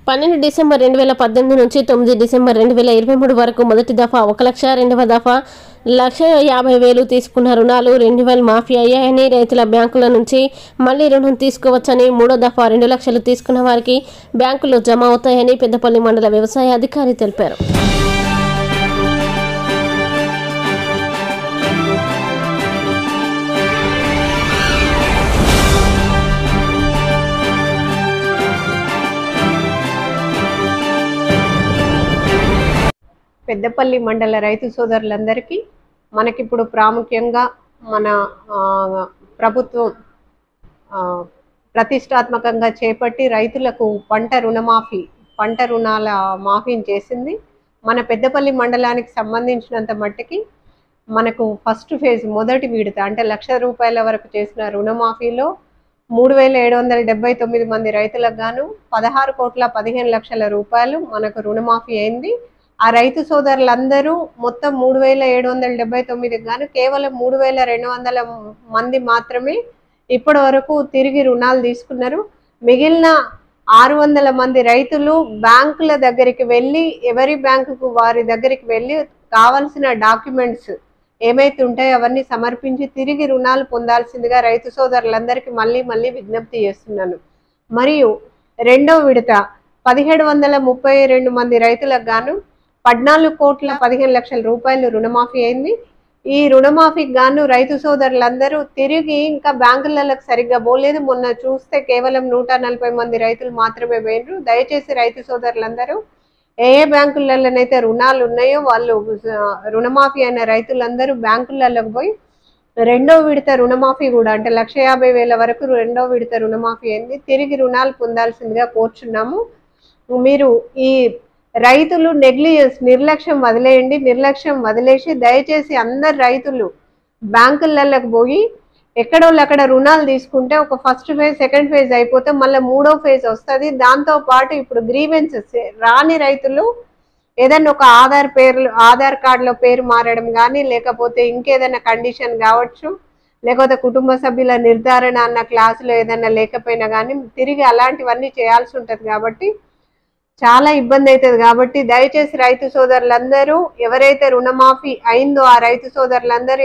12 December 2018 నుంచి 9 December 2023 వరకు మొదటి దఫా 1 లక్ష, రెండవ దఫా 1,50,000 తీసుకున్న రుణాలు రెన్యువల్ మాఫీ అయ్యాయని, రైతుల బ్యాంకుల నుంచి మళ్లీ రుణం తీసుకోవచ్చని, మూడో దఫా 2 లక్షలు తీసుకున్న వారికి బ్యాంకుల్లో జమ అవుతాయని పెద్దపల్లి మండల వ్యవసాయ అధికారి తెలిపారు. పెద్దపల్లి మండల రైతు సోదరులందరికీ మనకిప్పుడు ప్రాముఖ్యంగా మన ప్రభుత్వం ప్రతిష్టాత్మకంగా చేపట్టి రైతులకు పంట రుణాల మాఫీని చేసింది. మన పెద్దపల్లి మండలానికి సంబంధించినంత మట్టికి మనకు ఫస్ట్ ఫేజ్ మొదటి విడత అంటే ₹1,00,000 వరకు చేసిన రుణమాఫీలో 3,779 మంది రైతులకు గాను 16,15,00,000 మనకు రుణమాఫీ అయింది. ఆ రైతు సోదరులందరూ మొత్తం 3,779 గాను కేవలం 3,200 మంది మాత్రమే ఇప్పటి వరకు తిరిగి రుణాలు తీసుకున్నారు. మిగిలిన 600 మంది రైతులు బ్యాంకుల దగ్గరికి వెళ్ళి ఎవరి బ్యాంకుకు వారి దగ్గరికి వెళ్ళి కావాల్సిన డాక్యుమెంట్స్ ఏమైతే ఉంటాయో అవన్నీ సమర్పించి తిరిగి రుణాలు పొందాల్సిందిగా రైతు సోదరులందరికీ మళ్ళీ విజ్ఞప్తి చేస్తున్నాను. మరియు రెండో విడత 1,732 మంది రైతులకు గాను 14,15,00,000 రుణమాఫీ అయింది. ఈ రుణమాఫీకి గాను రైతు సోదరులందరూ తిరిగి ఇంకా బ్యాంకులకు సరిగ్గా పోలేదు. మొన్న చూస్తే కేవలం 140 మంది రైతులు మాత్రమే పోయినరు. దయచేసి రైతు సోదరులందరూ ఏ బ్యాంకులలోనైతే రుణాలు ఉన్నాయో వాళ్ళు రుణమాఫీ అయిన రైతులందరూ బ్యాంకులకు పోయి రెండో విడత రుణమాఫీ కూడా అంటే 1,50,000 వరకు రెండో విడత రుణమాఫీ అయింది. తిరిగి రుణాలు పొందాల్సిందిగా కోరుచున్నాము. మీరు ఈ రైతులు నిర్లక్ష్యం వదిలేయండి. నిర్లక్ష్యం వదిలేసి దయచేసి అందరు రైతులు బ్యాంకులకు పోయి ఎక్కడోళ్ళక్కడ రుణాలు తీసుకుంటే ఒక ఫస్ట్ ఫేజ్ సెకండ్ ఫేజ్ అయిపోతే మళ్ళీ మూడో ఫేజ్ వస్తుంది. దాంతో పాటు ఇప్పుడు గ్రీవెన్సెస్ రాని రైతులు ఏదైనా ఒక ఆధార్ కార్డులో పేరు మారడం కానీ లేకపోతే ఇంకేదైనా కండిషన్ కావచ్చు, లేకపోతే కుటుంబ సభ్యుల నిర్ధారణ అన్న క్లాసులో ఏదైనా లేకపోయినా కానీ తిరిగి అలాంటివన్నీ చేయాల్సి ఉంటుంది. కాబట్టి చాలా ఇబ్బంది అవుతుంది. కాబట్టి దయచేసి రైతు సోదరులందరూ ఎవరైతే రుణమాఫీ అయిందో ఆ రైతు సోదరులందరూ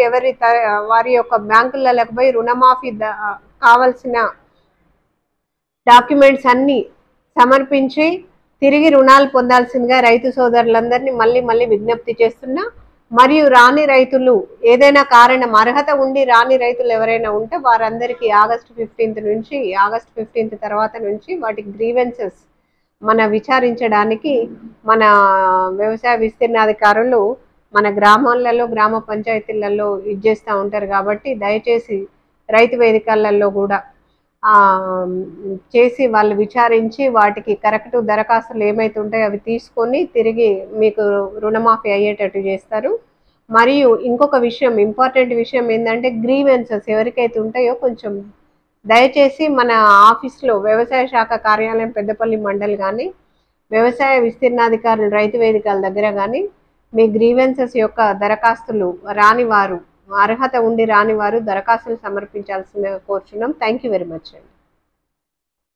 వారి యొక్క బ్యాంకులకు పోయి రుణమాఫీ కావాల్సిన డాక్యుమెంట్స్ అన్ని సమర్పించి తిరిగి రుణాలు పొందాల్సిందిగా రైతు సోదరులందరినీ మళ్ళీ విజ్ఞప్తి చేస్తున్నా. మరియు రాని రైతులు ఏదైనా కారణం అర్హత ఉండి రాని రైతులు ఎవరైనా ఉంటే వారందరికీ ఆగస్టు 15 తర్వాత నుంచి వాటి గ్రీవెన్సెస్ విచారించడానికి మన వ్యవసాయ విస్తీర్ణాధికారులు మన గ్రామాలలో గ్రామ పంచాయతీలలో ఇచ్చేస్తూ ఉంటారు. కాబట్టి దయచేసి రైతు వేదికలలో కూడా చేసి వాళ్ళు విచారించి వాటికి కరెక్ట్ దరఖాస్తులు ఏమైతే ఉంటాయో అవి తీసుకొని తిరిగి మీకు రుణమాఫీ అయ్యేటట్టు చేస్తారు. మరియు ఇంకొక విషయం ఇంపార్టెంట్ విషయం ఏంటంటే గ్రీవెన్సెస్ ఎవరికైతే ఉంటాయో కొంచెం దయచేసి మన ఆఫీస్లో వ్యవసాయ శాఖ కార్యాలయం పెద్దపల్లి మండల్ కానీ వ్యవసాయ విస్తీర్ణాధికారులు రైతు వేదికల దగ్గర కానీ మీ గ్రీవెన్సెస్ యొక్క దరఖాస్తులు రానివారు అర్హత ఉండి రానివారు దరఖాస్తులు సమర్పించాల్సిందిగా కోరుచున్నాం. థ్యాంక్ యూ వెరీ మచ్ అండి.